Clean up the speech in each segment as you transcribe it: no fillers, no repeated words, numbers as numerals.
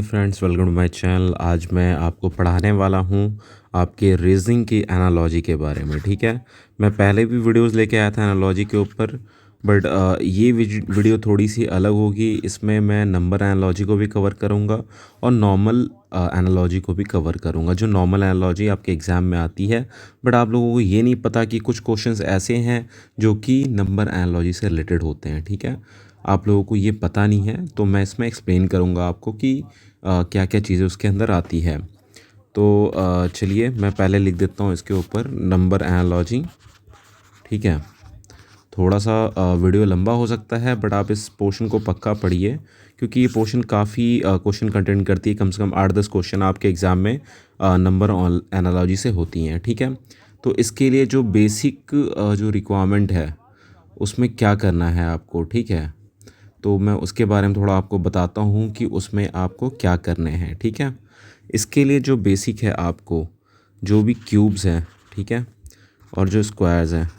Friends, welcome to my channel. आज मैं आपको पढ़ाने वाला हूँ आपके रीजनिंग की एनालॉजी के बारे में। ठीक है, मैं पहले भी वीडियोस लेके आया था एनालॉजी के ऊपर, बट ये वीडियो थोड़ी सी अलग होगी। इसमें मैं नंबर एनालॉजी को भी कवर करूँगा और नॉर्मल एनालॉजी को भी कवर करूँगा। जो नॉर्मल एनालॉजी आपके एग्ज़ाम में आती है, बट आप लोगों को ये नहीं पता कि कुछ क्वेश्चंस ऐसे हैं जो कि नंबर एनालॉजी से रिलेटेड होते हैं। ठीक है, आप लोगों को ये पता नहीं है, तो मैं इसमें एक्सप्लेन करूँगा आपको कि क्या क्या चीज़ें उसके अंदर आती है। तो चलिए मैं पहले लिख देता हूँ इसके ऊपर नंबर एनालॉजी। ठीक है, थोड़ा सा वीडियो लंबा हो सकता है, बट आप इस पोर्शन को पक्का पढ़िए, क्योंकि ये पोर्शन काफ़ी क्वेश्चन कंटेंट करती है। कम से कम 8-10 क्वेश्चन आपके एग्ज़ाम में नंबर एनालॉजी से होती हैं। ठीक है, तो इसके लिए जो बेसिक जो रिक्वायरमेंट है उसमें क्या करना है आपको। ठीक है, तो मैं उसके बारे में थोड़ा आपको बताता हूँ कि उसमें आपको क्या करने हैं। ठीक है, इसके लिए जो बेसिक है, आपको जो भी क्यूब्स हैं, ठीक है, और जो स्क्वायर्स हैं,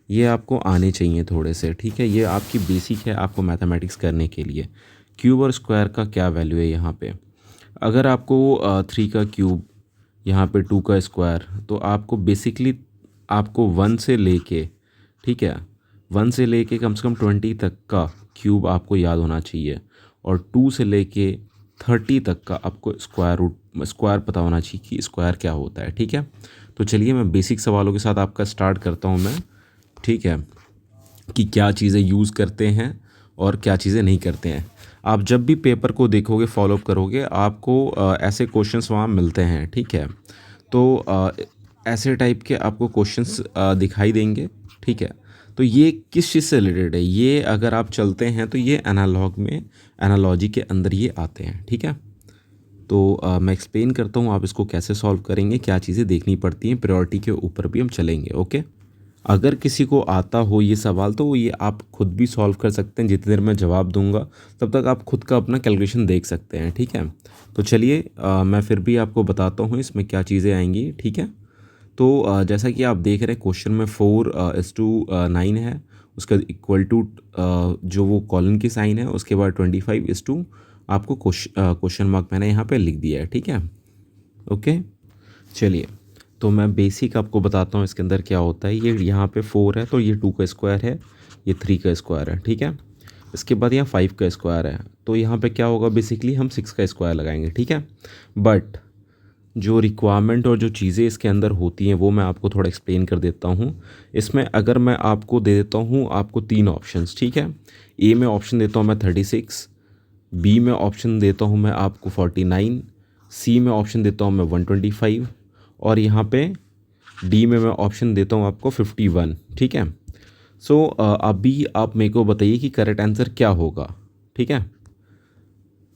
ये आपको आने चाहिए थोड़े से। ठीक है, ये आपकी बेसिक है आपको मैथमेटिक्स करने के लिए। क्यूब और स्क्वायर का क्या वैल्यू है यहाँ पे। अगर आपको 3 का क्यूब, यहाँ पे 2 का स्क्वायर, तो आपको बेसिकली आपको 1 से लेके, ठीक है, 1 से लेके कम से कम 20 तक का क्यूब आपको याद होना चाहिए, और 2 से लेके 30 तक का आपको स्क्वायर पता होना चाहिए कि स्क्वायर क्या होता है। ठीक है, तो चलिए मैं बेसिक सवालों के साथ आपका स्टार्ट करता हूँ मैं। ठीक है, कि क्या चीज़ें यूज़ करते हैं और क्या चीज़ें नहीं करते हैं। आप जब भी पेपर को देखोगे, फॉलोअप करोगे, आपको ऐसे क्वेश्चंस वहाँ मिलते हैं। ठीक है, तो ऐसे टाइप के आपको क्वेश्चंस दिखाई देंगे। ठीक है, तो ये किस चीज़ से रिलेटेड है, ये अगर आप चलते हैं तो ये एनालॉग में, एनालॉजी के अंदर ये आते हैं। ठीक है, तो मैं एक्सप्लेन करता हूँ आप इसको कैसे सॉल्व करेंगे, क्या चीज़ें देखनी पड़ती हैं, प्रायोरिटी के ऊपर भी हम चलेंगे। ओके, अगर किसी को आता हो ये सवाल, तो ये आप खुद भी सॉल्व कर सकते हैं। जितनी देर मैं जवाब दूंगा तब तक आप खुद का अपना कैलकुलेशन देख सकते हैं। ठीक है, तो चलिए मैं फिर भी आपको बताता हूँ इसमें क्या चीज़ें आएंगी। ठीक है, तो जैसा कि आप देख रहे हैं, क्वेश्चन में 4:9 है, उसका इक्वल टू जो वो कॉलन की साइन है, उसके बाद 25:, आपको क्वेश्चन मार्क मैंने यहाँ पे लिख दिया है। ठीक है, ओके, चलिए तो मैं बेसिक आपको बताता हूँ इसके अंदर क्या होता है। ये यहाँ पे 4 है, तो ये 2 का स्क्वायर है, ये 3 का स्क्वायर है। ठीक है, इसके बाद यहाँ 5 का स्क्वायर है, तो यहाँ पे क्या होगा, बेसिकली हम 6 का स्क्वायर लगाएंगे। ठीक है, बट जो रिक्वायरमेंट और जो चीज़ें इसके अंदर होती हैं वो मैं आपको थोड़ा एक्सप्लेन कर देता हूँ। इसमें अगर मैं आपको दे देता हूँ आपको 3 ऑप्शंस। ठीक है, ए में ऑप्शन देता हूँ मैं 36, बी में ऑप्शन देता हूँ मैं आपको 49, सी में ऑप्शन देता हूँ मैं 125, और यहाँ पे डी में मैं ऑप्शन देता हूँ आपको 51। ठीक है, सो अभी आप मेरे को बताइए कि करेक्ट आंसर क्या होगा। ठीक है,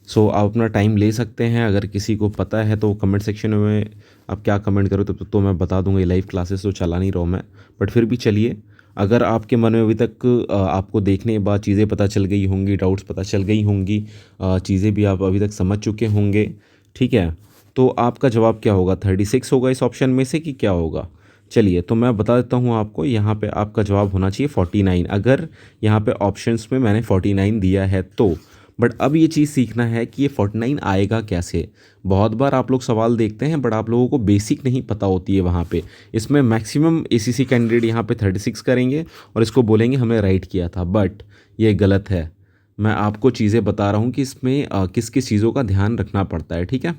सो आप अपना टाइम ले सकते हैं, अगर किसी को पता है तो कमेंट सेक्शन में आप क्या कमेंट करो, तब तो मैं बता दूंगा। ये लाइव क्लासेस तो चला नहीं रहा हूँ मैं, बट फिर भी चलिए, अगर आपके मन में अभी तक आपको देखने के बाद चीज़ें पता चल गई होंगी, डाउट्स पता चल गई होंगी, चीज़ें भी आप अभी तक समझ चुके होंगे, ठीक है, तो आपका जवाब क्या होगा, 36 होगा इस ऑप्शन में से कि क्या होगा। चलिए तो मैं बता देता हूँ आपको, यहाँ पे आपका जवाब होना चाहिए 49, अगर यहाँ पे ऑप्शंस में मैंने 49 दिया है तो। बट अब ये चीज़ सीखना है कि ये 49 आएगा कैसे। बहुत बार आप लोग सवाल देखते हैं, बट आप लोगों को बेसिक नहीं पता होती है वहाँ पे। इसमें मैक्सिमम एसीसी कैंडिडेट यहाँ पे 36 करेंगे और इसको बोलेंगे हमने राइट किया था, बट ये गलत है। मैं आपको चीज़ें बता रहा हूँ कि इसमें किस किस चीज़ों का ध्यान रखना पड़ता है। ठीक है,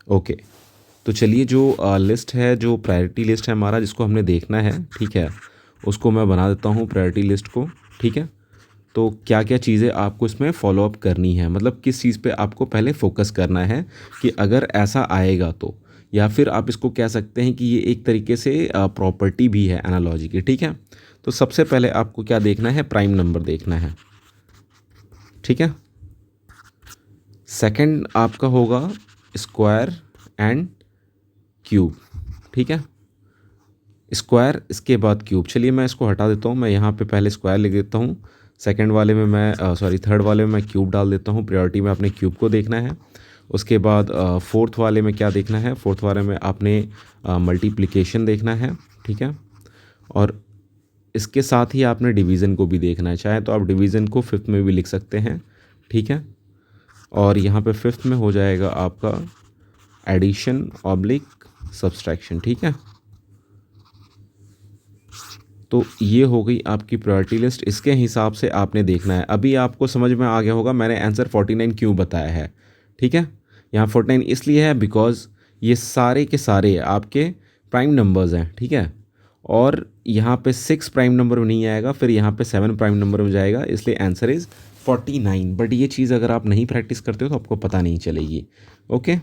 ओके, तो चलिए जो लिस्ट है, जो प्रायोरिटी लिस्ट है हमारा, जिसको हमने देखना है, ठीक है, उसको मैं बना देता हूँ प्रायोरिटी लिस्ट को। ठीक है, तो क्या क्या चीज़ें आपको इसमें फॉलोअप करनी है, मतलब किस चीज़ पे आपको पहले फोकस करना है कि अगर ऐसा आएगा तो, या फिर आप इसको कह सकते हैं कि ये एक तरीके से प्रॉपर्टी भी है एनालॉजी की। ठीक है, तो सबसे पहले आपको क्या देखना है, प्राइम नंबर देखना है। ठीक है, सेकंड आपका होगा स्क्वायर एंड क्यूब। ठीक है, स्क्वायर, इसके बाद क्यूब। चलिए मैं इसको हटा देता हूँ, मैं यहाँ पे पहले स्क्वायर लिख देता हूँ, सेकंड वाले में मैं थर्ड वाले में मैं क्यूब डाल देता हूँ। प्रायोरिटी में आपने क्यूब को देखना है। उसके बाद फोर्थ वाले में क्या देखना है, फोर्थ वाले में आपने मल्टीप्लिकेशन देखना है। ठीक है, और इसके साथ ही आपने डिवीज़न को भी देखना है, चाहे तो आप डिवीज़न को फिफ्थ में भी लिख सकते हैं। ठीक है, और यहाँ पे फिफ्थ में हो जाएगा आपका एडिशन ऑब्लिक सब्सट्रैक्शन, ठीक है। तो ये हो गई आपकी प्रायोरिटी लिस्ट, इसके हिसाब से आपने देखना है। अभी आपको समझ में आ गया होगा मैंने आंसर 49 क्यों बताया है, ठीक है। यहाँ 49 इसलिए है बिकॉज ये सारे के सारे आपके प्राइम नंबर्स हैं, ठीक है। और यहाँ पे 6 प्राइम नंबर में नहीं आएगा, फिर यहाँ पे 7 प्राइम नंबर में जाएगा, इसलिए आंसर इज़ 49। बट ये चीज़ अगर आप नहीं प्रैक्टिस करते हो तो आपको पता नहीं चलेगी। ओके,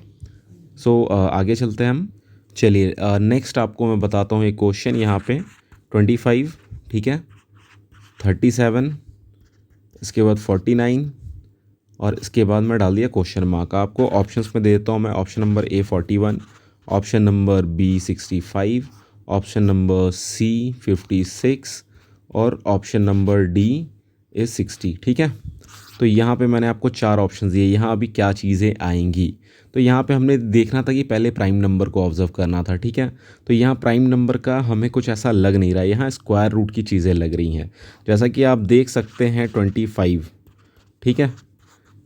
सो आगे चलते हैं हम। चलिए नेक्स्ट आपको मैं बताता हूँ एक क्वेश्चन। यहाँ पे 25, ठीक है, 37, इसके बाद 49 और इसके बाद मैं डाल दिया क्वेश्चन मार्क। आपको ऑप्शंस में दे देता हूँ मैं। Option number A 41, option number B 65, option number C 56 और ऑप्शन नंबर डी इज़ 60, ठीक है। तो यहाँ पे मैंने आपको 4 ऑप्शन दिए। यहाँ अभी क्या चीज़ें आएंगी, तो यहाँ पे हमने देखना था कि पहले प्राइम नंबर को ऑब्जर्व करना था, ठीक है। तो यहाँ प्राइम नंबर का हमें कुछ ऐसा लग नहीं रहा है, यहाँ स्क्वायर रूट की चीज़ें लग रही हैं। जैसा कि आप देख सकते हैं 25, ठीक है।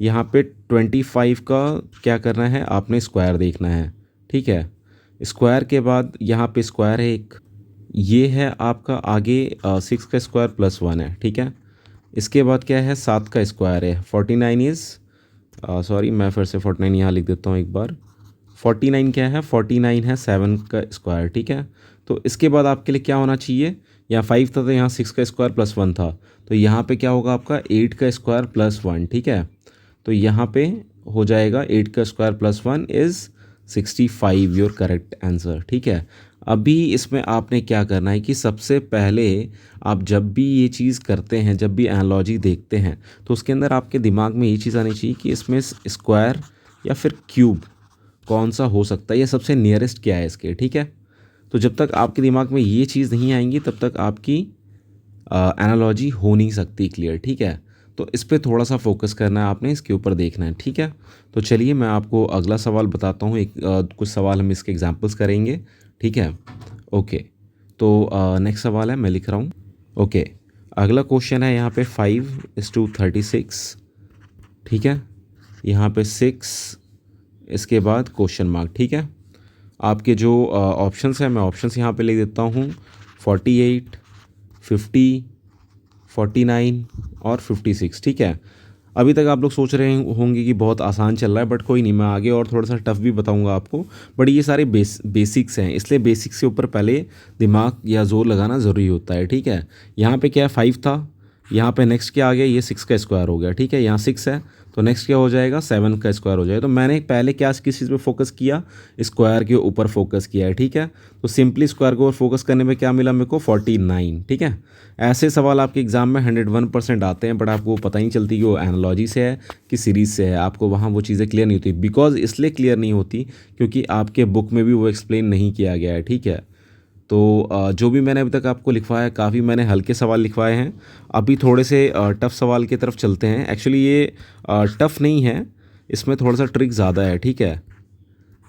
यहाँ पे 25 का क्या करना है, आपने स्क्वायर देखना है, ठीक है। स्क्वायर के बाद यहाँ पे स्क्वायर है एक, ये है आपका आगे 6 का स्क्वायर प्लस 1 है, ठीक है। इसके बाद क्या है, 7 का स्क्वायर है, 49 इज़ सॉरी मैं फिर से 49 यहाँ लिख देता हूँ एक बार। 49 क्या है, 49 है 7 का स्क्वायर, ठीक है। तो इसके बाद आपके लिए क्या होना चाहिए, यहाँ 5 था तो यहाँ 6 का स्क्वायर प्लस 1 था, तो यहाँ पे क्या होगा आपका 8 का स्क्वायर प्लस 1, ठीक है। तो यहाँ पे हो जाएगा 8 का square plus 1 is 65, your correct answer, ठीक है। अभी इसमें आपने क्या करना है कि सबसे पहले आप जब भी ये चीज़ करते हैं, जब भी एनालॉजी देखते हैं, तो उसके अंदर आपके दिमाग में ये चीज़ आनी चाहिए कि इसमें स्क्वायर या फिर क्यूब कौन सा हो सकता है, या सबसे नियरेस्ट क्या है इसके, ठीक है। तो जब तक आपके दिमाग में ये चीज़ नहीं आएंगी तब तक आपकी एनालॉजी हो नहीं सकती क्लियर, ठीक है। तो इस पर थोड़ा सा फोकस करना है आपने, इसके ऊपर देखना है, ठीक है। तो चलिए मैं आपको अगला सवाल बताता हूँ। एक कुछ सवाल हम इसके एग्जांपल्स करेंगे, ठीक है। ओके, तो नेक्स्ट सवाल है, मैं लिख रहा हूँ। ओके, अगला क्वेश्चन है यहाँ पे 5:36, ठीक है। यहाँ पे 6, इसके बाद क्वेश्चन मार्क, ठीक है। आपके जो ऑप्शंस हैं मैं ऑप्शंस यहाँ पे लिख देता हूँ, 48, 50, 49 और 56, ठीक है। अभी तक आप लोग सोच रहे होंगे कि बहुत आसान चल रहा है, बट कोई नहीं, मैं आगे और थोड़ा सा टफ भी बताऊंगा आपको। बट ये सारे बेसिक्स हैं, इसलिए बेसिक्स के ऊपर पहले दिमाग या जोर लगाना ज़रूरी होता है, ठीक है। यहाँ पे क्या है, 5 था, यहाँ पे नेक्स्ट क्या आ गया, ये 6 का स्क्वायर हो गया, ठीक है। यहाँ 6 है तो नेक्स्ट क्या हो जाएगा, 7 का स्क्वायर हो जाएगा। तो मैंने पहले क्या किस चीज़ पे फोकस किया, स्क्वायर के ऊपर फोकस किया है, ठीक है। तो सिंपली स्क्वायर के ऊपर फोकस करने में क्या मिला मेरे को, 49, ठीक है। ऐसे सवाल आपके एग्जाम में 101% आते हैं, बट आपको पता ही नहीं चलती कि वो एनालॉजी से है कि सीरीज़ से है। आपको वहाँ वो चीज़ें क्लियर नहीं होती, बिकॉज इसलिए क्लियर नहीं होती क्योंकि आपके बुक में भी वो एक्सप्लेन नहीं किया गया है, ठीक है। तो जो भी मैंने अभी तक आपको लिखवाया है, काफ़ी मैंने हल्के सवाल लिखवाए हैं। अभी थोड़े से टफ़ सवाल की तरफ चलते हैं। एक्चुअली ये टफ़ नहीं है, इसमें थोड़ा सा ट्रिक ज़्यादा है, ठीक है।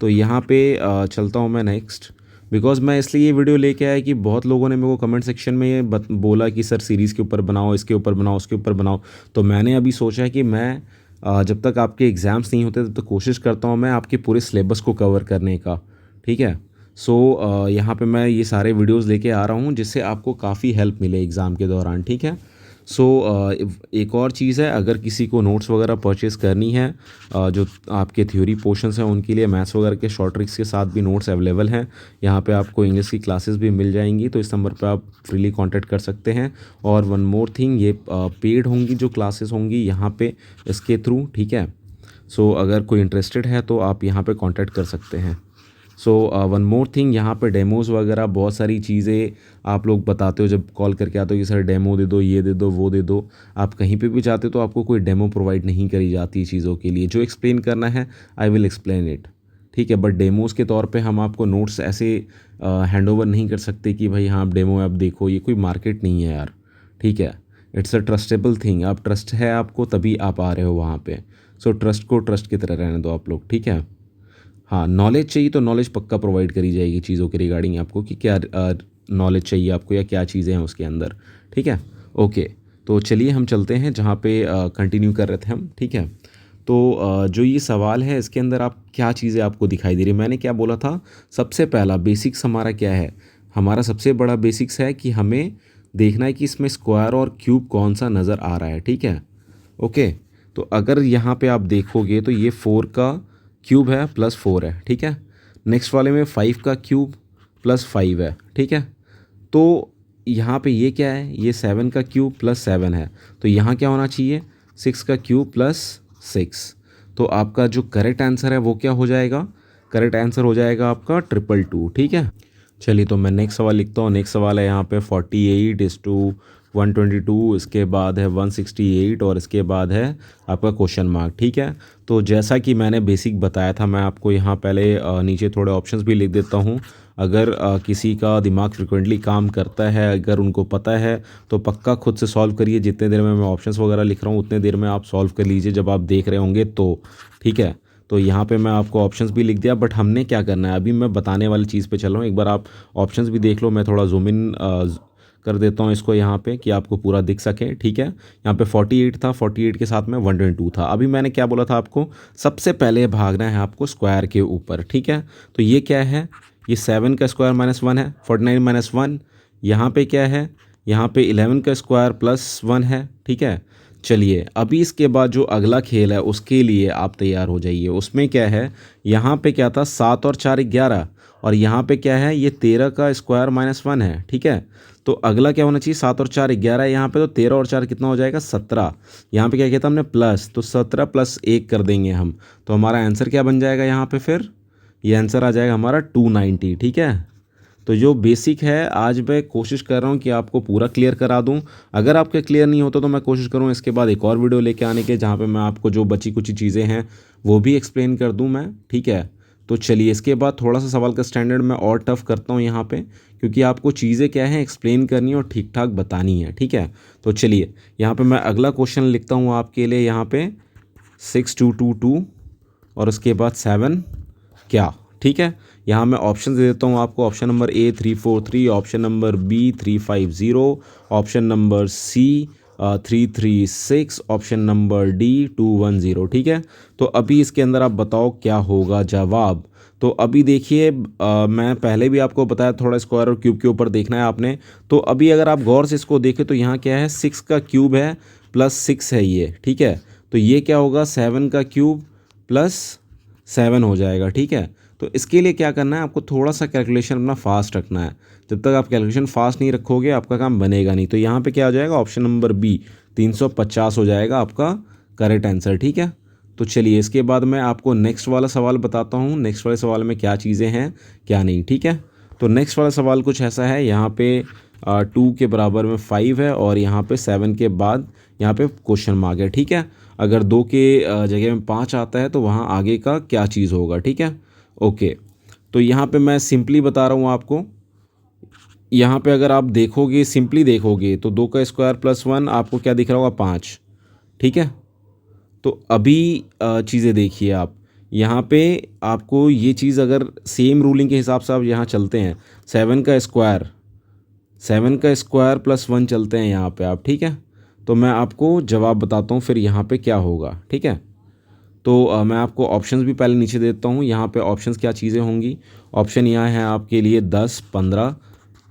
तो यहाँ पे चलता हूँ मैं नेक्स्ट, बिकॉज मैं इसलिए ये वीडियो लेके आया कि बहुत लोगों ने मेरे को कमेंट सेक्शन में ये बोला कि सर सीरीज़ के ऊपर बनाओ, इसके ऊपर बनाओ, उसके ऊपर बनाओ। तो मैंने अभी सोचा है कि मैं जब तक आपके एग्ज़ाम्स नहीं होते तब तक कोशिश करता हूँ मैं आपके पूरे सिलेबस को कवर करने का, ठीक है। सो यहाँ पे मैं ये सारे वीडियोस लेके आ रहा हूँ जिससे आपको काफ़ी हेल्प मिले एग्ज़ाम के दौरान, ठीक है। सो एक और चीज़ है, अगर किसी को नोट्स वगैरह परचेज़ करनी है, जो आपके थ्योरी पोर्शंस हैं उनके लिए मैथ्स वगैरह के शॉर्ट ट्रिक्स के साथ भी नोट्स अवेलेबल हैं। यहाँ पे आपको इंग्लिश की क्लासेस भी मिल जाएंगी, तो इस नंबर पे आप फ्रीली कांटेक्ट कर सकते हैं। और वन मोर थिंग, ये पेड होंगी जो क्लासेस होंगी यहाँ पे इसके थ्रू, ठीक है। सो अगर कोई इंटरेस्टेड है तो आप यहाँ पे कांटेक्ट कर सकते हैं। सो वन मोर थिंग, यहाँ पे डेमोज़ वगैरह बहुत सारी चीज़ें आप लोग बताते हो जब कॉल करके आते हो कि सर डेमो दे दो, ये दे दो, वो दे दो। आप कहीं पे भी जाते हो तो आपको कोई डेमो प्रोवाइड नहीं करी जाती चीज़ों के लिए। जो एक्सप्लेन करना है आई विल एक्सप्लेन इट, ठीक है। बट डेमोज़ के तौर पे हम आपको नोट्स ऐसे हैंड ओवर नहीं कर सकते कि भाई हाँ आप डेमो आप देखो, ये कोई मार्केट नहीं है यार, ठीक है। इट्स अ ट्रस्टेबल थिंग, आप ट्रस्ट है आपको तभी आप आ रहे हो वहाँ पे। सो ट्रस्ट को ट्रस्ट की तरह रहने दो आप लोग, ठीक है। हाँ, नॉलेज चाहिए तो नॉलेज पक्का प्रोवाइड करी जाएगी चीज़ों के रिगार्डिंग आपको कि क्या नॉलेज चाहिए आपको या क्या चीज़ें हैं उसके अंदर, ठीक है। ओके, तो चलिए हम चलते हैं जहाँ पे कंटिन्यू कर रहे थे हम, ठीक है। तो जो ये सवाल है इसके अंदर आप क्या चीज़ें आपको दिखाई दे रही है, मैंने क्या बोला था, सबसे पहला बेसिक्स हमारा क्या है, हमारा सबसे बड़ा बेसिक्स है कि हमें देखना है कि इसमें स्क्वायर और क्यूब कौन सा नज़र आ रहा है, ठीक है। ओके, तो अगर यहाँ पे आप देखोगे तो ये 4 का क्यूब है प्लस 4 है, ठीक है। नेक्स्ट वाले में 5 का क्यूब प्लस 5 है, ठीक है। तो यहाँ पे ये क्या है, ये 7 का क्यूब प्लस 7 है, तो यहाँ क्या होना चाहिए, 6 का क्यूब प्लस 6। तो आपका जो करेक्ट आंसर है वो क्या हो जाएगा, करेक्ट आंसर हो जाएगा आपका 222, ठीक है। चलिए तो मैं नेक्स्ट सवाल लिखता हूँ। नेक्स्ट सवाल है यहाँ पे 48:122, इसके बाद है 168 और इसके बाद है आपका क्वेश्चन मार्क, ठीक है। तो जैसा कि मैंने बेसिक बताया था, मैं आपको यहाँ पहले नीचे थोड़े ऑप्शंस भी लिख देता हूँ। अगर किसी का दिमाग फ्रिक्वेंटली काम करता है, अगर उनको पता है तो पक्का खुद से सॉल्व करिए। जितने देर में मैं ऑप्शंस वगैरह लिख रहा हूँ उतने देर में आप सॉल्व कर लीजिए जब आप देख रहे होंगे तो, ठीक है। तो यहाँ पे मैं आपको ऑप्शंस भी लिख दिया, बट हमने क्या करना है, अभी मैं बताने वाली चीज़ पे चल रहा हूँ। एक बार आप ऑप्शंस भी देख लो, मैं थोड़ा जूम इन कर देता हूँ इसको यहाँ पे कि आपको पूरा दिख सके, ठीक है। यहाँ पे 48 था, 48 के साथ में 122 था। अभी मैंने क्या बोला था आपको, सबसे पहले भागना है आपको स्क्वायर के ऊपर, ठीक है। तो ये क्या है, ये 7 का स्क्वायर माइनस 1 है, 49 माइनस 1। यहाँ पे क्या है, यहाँ पे 11 का स्क्वायर प्लस 1 है, ठीक है। चलिए अभी इसके बाद जो अगला खेल है उसके लिए आप तैयार हो जाइए। उसमें क्या है, यहाँ पे क्या था, 7 और 4 11, और यहाँ पे क्या है, ये 13 का स्क्वायर माइनस 1 है, ठीक है। तो अगला क्या होना चाहिए, 7 और 4 11 यहाँ पे, तो 13 और 4 कितना हो जाएगा, 17। यहाँ पे क्या किया था हमने, प्लस, तो 17 प्लस 1 कर देंगे हम, तो हमारा आंसर क्या बन जाएगा यहाँ पे, फिर ये आंसर आ जाएगा हमारा 290, ठीक है। तो जो बेसिक है आज मैं कोशिश कर रहा हूँ कि आपको पूरा क्लियर करा दूँ। अगर आपके क्लियर नहीं होता तो मैं कोशिश करूँ इसके बाद एक और वीडियो लेके आने के, जहाँ पे मैं आपको जो बची कुछ चीज़ें हैं वो भी एक्सप्लेन कर दूँ मैं, ठीक है। तो चलिए इसके बाद थोड़ा सा सवाल का स्टैंडर्ड मैं और टफ करता हूँ यहाँ पे, क्योंकि आपको चीज़ें क्या है एक्सप्लेन करनी है और ठीक ठाक बतानी है, ठीक है। तो चलिए यहाँ पर मैं अगला क्वेश्चन लिखता हूँ आपके लिए, यहाँ पर 6222 और उसके बाद 7 क्या, ठीक है। यहाँ मैं ऑप्शन दे देता हूँ आपको। Option number A 343, option number B 350, option number C 336, option number D 210, ठीक है। तो अभी इसके अंदर आप बताओ क्या होगा जवाब। तो अभी देखिए मैं पहले भी आपको बताया थोड़ा स्क्वायर और क्यूब के ऊपर देखना है आपने। तो अभी अगर आप गौर से इसको देखें तो यहाँ क्या है, 6 का क्यूब है प्लस 6 है ये, ठीक है। तो ये क्या होगा, 7 का क्यूब प्लस 7 हो जाएगा, ठीक है। तो इसके लिए क्या करना है, आपको थोड़ा सा कैलकुलेशन अपना फास्ट रखना है। जब तक आप कैलकुलेशन फास्ट नहीं रखोगे आपका काम बनेगा नहीं। तो यहाँ पे क्या हो जाएगा, ऑप्शन नंबर बी 350 हो जाएगा आपका करेक्ट आंसर, ठीक है। तो चलिए इसके बाद मैं आपको नेक्स्ट वाला सवाल बताता हूँ, नेक्स्ट वाले सवाल में क्या चीज़ें हैं क्या नहीं, ठीक है। तो नेक्स्ट वाला सवाल कुछ ऐसा है, यहाँ पे 2 के बराबर में 5 है और यहाँ पे 7 के बाद यहाँ पे क्वेश्चन मार्क है, ठीक है। अगर 2 के जगह में 5 आता है तो वहाँ आगे का क्या चीज़ होगा, ठीक है। ओके, तो यहाँ पे मैं सिंपली बता रहा हूँ आपको। यहाँ पे अगर आप देखोगे, सिंपली देखोगे तो 2 का स्क्वायर प्लस 1 आपको क्या दिख रहा होगा, 5, ठीक है। तो अभी चीज़ें देखिए आप, यहाँ पे आपको ये चीज़ अगर सेम रूलिंग के हिसाब से आप यहाँ चलते हैं, 7 का स्क्वायर प्लस 1 चलते हैं यहाँ पे आप, ठीक है। तो मैं आपको जवाब बताता हूँ फिर यहाँ पे क्या होगा, ठीक है। तो मैं आपको ऑप्शंस भी पहले नीचे देता हूँ। यहाँ पे ऑप्शंस क्या चीज़ें होंगी, ऑप्शन यहाँ है आपके लिए 10, 15,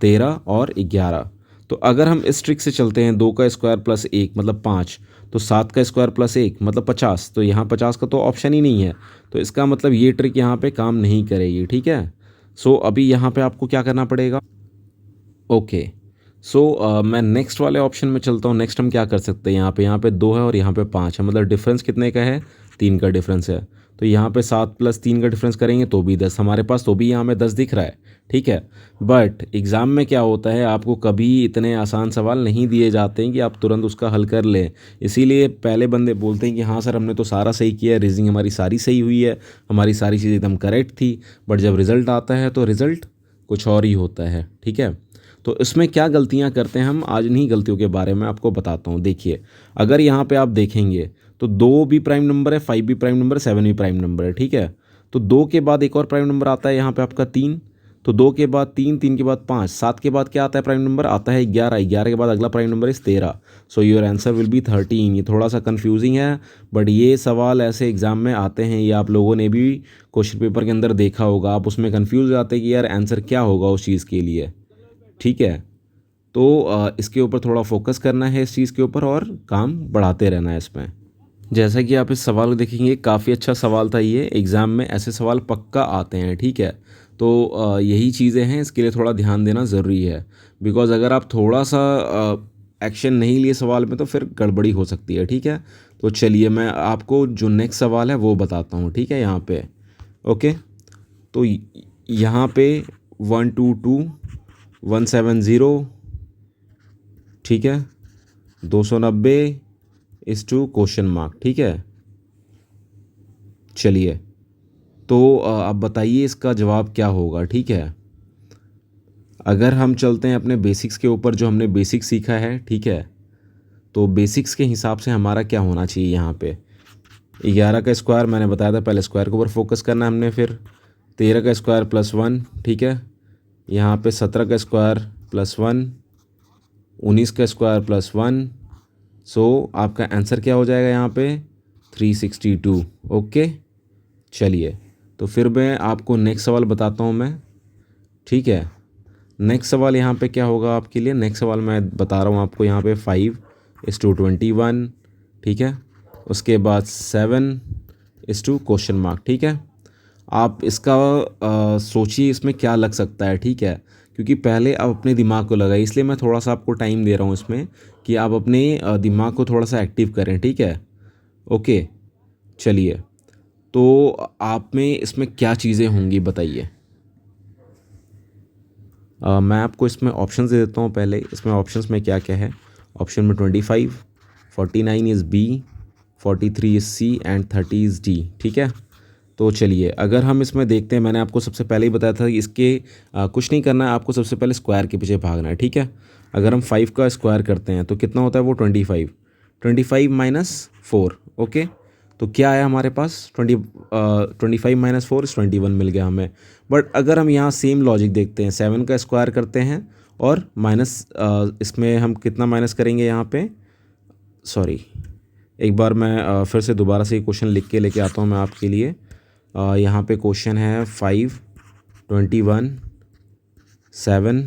13 और 11। तो अगर हम इस ट्रिक से चलते हैं, 2 का स्क्वायर प्लस 1 मतलब 5, तो 7 का स्क्वायर प्लस 1 मतलब 50, तो यहाँ 50 का तो ऑप्शन ही नहीं है, तो इसका मतलब ये ट्रिक यहाँ पे काम नहीं करेगी, ठीक है। सो अभी यहाँ पे आपको क्या करना पड़ेगा, ओके। सो मैं नेक्स्ट वाले ऑप्शन में चलता हूँ। नेक्स्ट हम क्या कर सकते हैं, यहाँ पे 2 है और यहाँ पे 5 है, मतलब डिफरेंस कितने का है, 3 का डिफरेंस है। तो यहाँ पे 7 प्लस 3 का डिफरेंस करेंगे तो भी 10 हमारे पास, तो भी यहाँ में 10 दिख रहा है, ठीक है। बट एग्ज़ाम में क्या होता है, आपको कभी इतने आसान सवाल नहीं दिए जाते हैं कि आप तुरंत उसका हल कर लें। इसीलिए पहले बंदे बोलते हैं कि हाँ सर हमने तो सारा सही किया है, रीजनिंग हमारी सारी सही हुई है, हमारी सारी चीज़ें एकदम करेक्ट थी। बट जब रिज़ल्ट आता है तो रिज़ल्ट कुछ और ही होता है, ठीक है। तो इसमें क्या गलतियां करते हैं हम, आज इन्हीं गलतियों के बारे में आपको बताता हूँ। देखिए अगर यहाँ पे आप देखेंगे तो 2 भी प्राइम नंबर है, 5 भी प्राइम नंबर है, 7 भी प्राइम नंबर है, ठीक है। तो 2 के बाद एक और प्राइम नंबर आता है यहाँ पे आपका 3, तो 2 के बाद 3, 3 के बाद 5, 7 के बाद क्या आता है प्राइम नंबर? आता है 11, 11 के बाद अगला प्राइम नंबर इस 13। So your answer will be 13। ये थोड़ा सा कन्फ्यूजिंग है, बट ये सवाल ऐसे एग्ज़ाम में आते हैं, ये आप लोगों ने भी क्वेश्चन पेपर के अंदर देखा होगा। आप उसमें कन्फ्यूज हो जाते हैं कि यार आंसर क्या होगा उस चीज़ के लिए, ठीक है। तो इसके ऊपर थोड़ा फोकस करना है इस चीज़ के ऊपर, और काम बढ़ाते रहना है इसमें। जैसा कि आप इस सवाल को देखेंगे, काफ़ी अच्छा सवाल था ये। एग्ज़ाम में ऐसे सवाल पक्का आते हैं, ठीक है। तो यही चीज़ें हैं, इसके लिए थोड़ा ध्यान देना ज़रूरी है। बिकॉज़ अगर आप थोड़ा सा एक्शन नहीं लिए सवाल में तो फिर गड़बड़ी हो सकती है, ठीक है। तो चलिए मैं आपको जो नेक्स्ट सवाल है वो बताता हूँ, ठीक है, यहाँ पे। ओके, तो यहाँ पे 122 170, ठीक है, 290 इस टू क्वेश्चन मार्क, ठीक है। चलिए, तो आप बताइए इसका जवाब क्या होगा, ठीक है। अगर हम चलते हैं अपने बेसिक्स के ऊपर, जो हमने बेसिक्स सीखा है, ठीक है, तो बेसिक्स के हिसाब से हमारा क्या होना चाहिए यहाँ पे? 11 का स्क्वायर मैंने बताया था, पहले स्क्वायर के ऊपर फोकस करना है हमने, फिर 13 का स्क्वायर +1, ठीक है। यहाँ पे 17 का स्क्वायर +1, 19 का स्क्वायर +1। सो आपका आंसर क्या हो जाएगा यहाँ पे? 362। ओके, चलिए, तो फिर मैं आपको नेक्स्ट सवाल बताता हूँ मैं, ठीक है। नेक्स्ट सवाल यहाँ पे क्या होगा आपके लिए? नेक्स्ट सवाल मैं बता रहा हूँ आपको यहाँ पे 5:21, ठीक है। उसके बाद 7:2 क्वेश्चन मार्क, ठीक है। आप इसका सोचिए इसमें क्या लग सकता है, ठीक है, क्योंकि पहले आप अपने दिमाग को लगाइए, इसलिए मैं थोड़ा सा आपको टाइम दे रहा हूँ इसमें कि आप अपने दिमाग को थोड़ा सा एक्टिव करें, ठीक है। ओके, चलिए, तो आप में इसमें क्या चीज़ें होंगी बताइए। मैं आपको इसमें ऑप्शंस दे देता हूँ पहले। इसमें ऑप्शंस में क्या क्या है? ऑप्शन में 25, 49 is B, 43 is C and 30 is D, ठीक है। तो चलिए, अगर हम इसमें देखते हैं, मैंने आपको सबसे पहले ही बताया था कि इसके कुछ नहीं करना है, आपको सबसे पहले स्क्वायर के पीछे भागना है, ठीक है। अगर हम 5 का स्क्वायर करते हैं तो कितना होता है वो? 25, 25 - 4, ओके। तो क्या आया हमारे पास? 25 - 4 इस 21 मिल गया हमें। बट अगर हम यहाँ सेम लॉजिक देखते हैं, 7 का स्क्वायर करते हैं और माइनस इसमें हम कितना माइनस करेंगे यहाँ पे? सॉरी, एक बार मैं फिर से दोबारा से ये क्वेश्चन लिख के लेके आता हूँ मैं आपके लिए। यहाँ पे क्वेश्चन है 5, 21, 7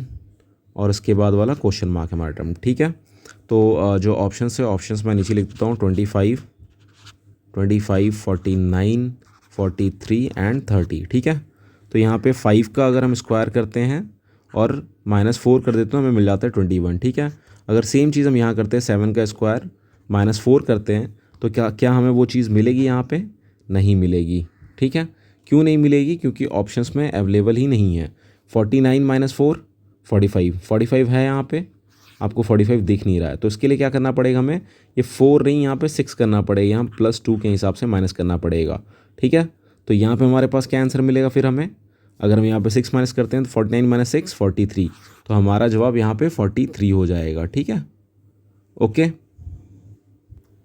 और उसके बाद वाला क्वेश्चन मार्क है हमारा टर्म, ठीक है। तो जो ऑप्शंस है, ऑप्शंस मैं नीचे लिख देता हूँ, 25, 49, 43 एंड 30, ठीक है। तो यहाँ पे 5 का अगर हम स्क्वायर करते हैं और -4 कर देते हैं, हमें मिल जाता है 21, ठीक है। अगर सेम चीज़ हम यहाँ करते हैं, 7 का स्क्वायर -4 करते हैं, तो क्या क्या हमें वो चीज़ मिलेगी? यहाँ पे नहीं मिलेगी, ठीक है। क्यों नहीं मिलेगी? क्योंकि ऑप्शंस में अवेलेबल ही नहीं है। 49 - 4 45, 45 है यहाँ पे, आपको 45 दिख नहीं रहा है, तो इसके लिए क्या करना पड़ेगा हमें? ये 4 नहीं, यहाँ पे 6 करना पड़ेगा, यहाँ +2 के हिसाब से माइनस करना पड़ेगा, ठीक है। तो यहाँ पे हमारे पास क्या आंसर मिलेगा फिर हमें? अगर हम यहाँ पे 6 माइनस करते हैं तो 49 - 6 43, तो हमारा जवाब यहाँ पे 43 हो जाएगा, ठीक है। ओके,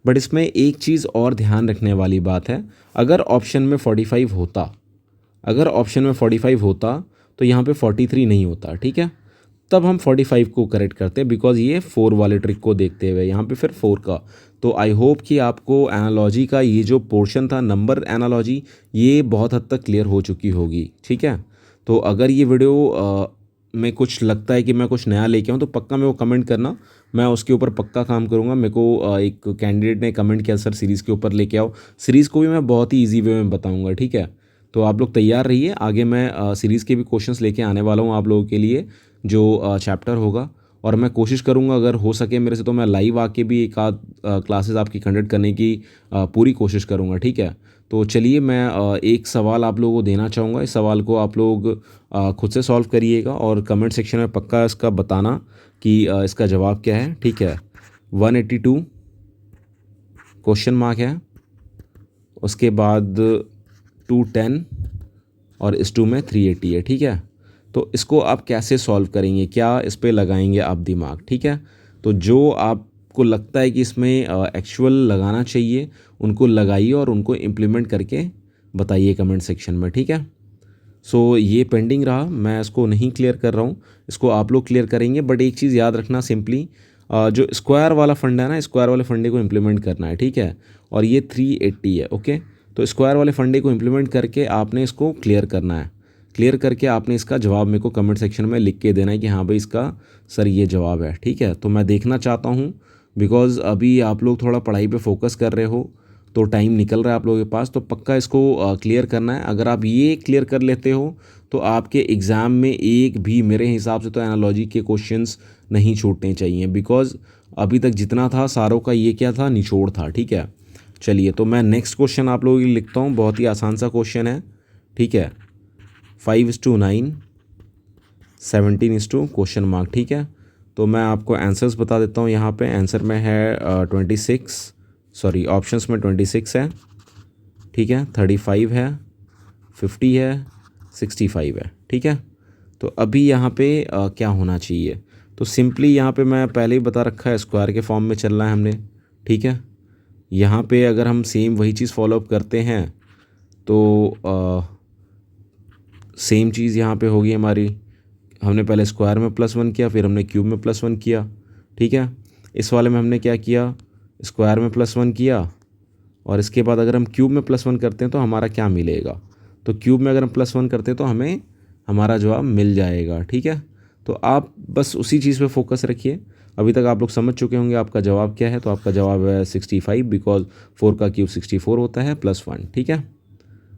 बट इसमें एक चीज़ और ध्यान रखने वाली बात है। अगर ऑप्शन में 45 होता, अगर ऑप्शन में 45 होता तो यहाँ पे 43 नहीं होता, ठीक है। तब हम 45 को करेक्ट करते हैं, बिकॉज ये 4 वाले ट्रिक को देखते हुए यहाँ पे फिर 4 का। तो आई होप कि आपको एनालॉजी का ये जो पोर्शन था, नंबर एनालॉजी, ये बहुत हद तक क्लियर हो चुकी होगी, ठीक है। तो अगर ये वीडियो में कुछ लगता है कि मैं कुछ नया लेके आऊँ तो पक्का मेरे को कमेंट करना, मैं उसके ऊपर पक्का काम करूँगा। मेरे को एक कैंडिडेट ने कमेंट किया, सर सीरीज़ के ऊपर लेके आओ। सीरीज़ को भी मैं बहुत ही ईजी वे में बताऊँगा, ठीक है। तो आप लोग तैयार रहिए, आगे मैं सीरीज़ के भी क्वेश्चंस लेके आने वाला हूँ आप लोगों के लिए, जो चैप्टर होगा। और मैं कोशिश करूँगा अगर हो सके मेरे से तो मैं लाइव आके भी एक आध क्लासेस आपकी कंडक्ट करने की पूरी कोशिश करूँगा, ठीक है। तो चलिए, मैं एक सवाल आप लोगों को देना चाहूँगा। इस सवाल को आप लोग खुद से सॉल्व करिएगा और कमेंट सेक्शन में पक्का इसका बताना कि इसका जवाब क्या है, ठीक है। 182 क्वेश्चन मार्क है, उसके बाद 210 और इस 2 में 380 है, ठीक है। तो इसको आप कैसे सॉल्व करेंगे, क्या इस पे लगाएंगे आप दिमाग, ठीक है। तो जो आपको लगता है कि इसमें एक्चुअल लगाना चाहिए, उनको लगाइए और उनको इम्प्लीमेंट करके बताइए कमेंट सेक्शन में, ठीक है। सो ये पेंडिंग रहा, मैं इसको नहीं क्लियर कर रहा हूँ, इसको आप लोग क्लियर करेंगे। बट एक चीज़ याद रखना सिंपली, जो स्क्वायर वाला फंडा है ना, स्क्वायर वाले फंडे को इम्प्लीमेंट करना है, ठीक है। और ये 380 है, ओके। तो स्क्वायर वाले फंडे को इम्प्लीमेंट करके आपने इसको क्लियर करना है। क्लियर करके आपने इसका जवाब मेरे को कमेंट सेक्शन में लिख के देना है कि हाँ भाई इसका सर ये जवाब है, ठीक है। तो मैं देखना चाहता हूँ, बिकॉज़ अभी आप लोग थोड़ा पढ़ाई पे फोकस कर रहे हो, तो टाइम निकल रहा है आप लोगों के पास, तो पक्का इसको क्लियर करना है। अगर आप ये क्लियर कर लेते हो तो आपके एग्ज़ाम में एक भी, मेरे हिसाब से तो एनालॉजी के क्वेश्चंस नहीं छूटने चाहिए, बिकॉज़ अभी तक जितना था सारों का ये क्या था, निचोड़ था, ठीक है। चलिए, तो मैं नेक्स्ट क्वेश्चन आप लोगों के लिए लिखता हूँ, बहुत ही आसान सा क्वेश्चन है, ठीक है। 5:9, 17 क्वेश्चन मार्क, ठीक है। तो मैं आपको आंसर्स बता देता हूँ। यहाँ पे आंसर में है 26, सॉरी ऑप्शंस में 26 है, ठीक है, 35 है, 50 है, 65 है, ठीक है। तो अभी यहाँ पे क्या होना चाहिए, तो सिंपली यहाँ पे मैं पहले ही बता रखा है, स्क्वायर के फॉर्म में चलना है हमने, ठीक है। यहाँ पे अगर हम सेम वही चीज़ फॉलोअप करते हैं तो सेम चीज़ यहाँ पे होगी हमारी। हमने पहले स्क्वायर में +1 किया, फिर हमने क्यूब में +1 किया, ठीक है। इस वाले में हमने क्या किया, स्क्वायर में +1 किया, और इसके बाद अगर हम क्यूब में +1 करते हैं तो हमारा क्या मिलेगा, तो क्यूब में अगर हम +1 करते हैं तो हमें हमारा जवाब मिल जाएगा, ठीक है। तो आप बस उसी चीज़ पे फोकस रखिए। अभी तक आप लोग समझ चुके होंगे आपका जवाब क्या है, तो आपका जवाब है 65, बिकॉज 4 का क्यूब 64 होता है +1, ठीक है,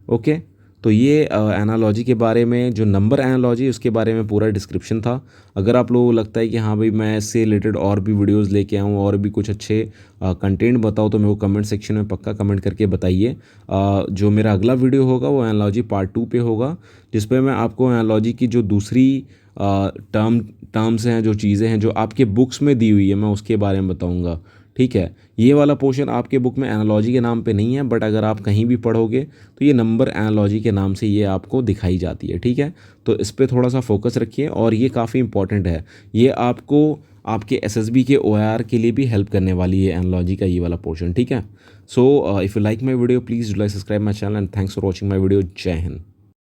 ओके। तो ये एनालॉजी के बारे में, जो नंबर एनालॉजी उसके बारे में पूरा डिस्क्रिप्शन था। अगर आप लोगों को लगता है कि हाँ भाई मैं इससे रिलेटेड और भी वीडियोस लेके आऊँ और भी कुछ अच्छे कंटेंट बताओ, तो मेरे को कमेंट सेक्शन में पक्का कमेंट करके बताइए। जो मेरा अगला वीडियो होगा वो एनालॉजी पार्ट 2 पे होगा, जिस पे मैं आपको एनालॉजी की जो दूसरी टर्म्स हैं, जो चीज़ें हैं जो आपके बुक्स में दी हुई है, मैं उसके बारे में बताऊँगा, ठीक है। ये वाला पोर्शन आपके बुक में एनालॉजी के नाम पे नहीं है, बट अगर आप कहीं भी पढ़ोगे तो ये नंबर एनालॉजी के नाम से ये आपको दिखाई जाती है, ठीक है। तो इस पे थोड़ा सा फोकस रखिए, और ये काफ़ी इंपॉर्टेंट है। ये आपको आपके एसएसबी के ओआरआर के लिए भी हेल्प करने वाली है, एनालॉजी का ये वाला पोर्शन, ठीक है। So if you like my video please do like, subscribe my channel, and thanks for watching my video. जय हिंद।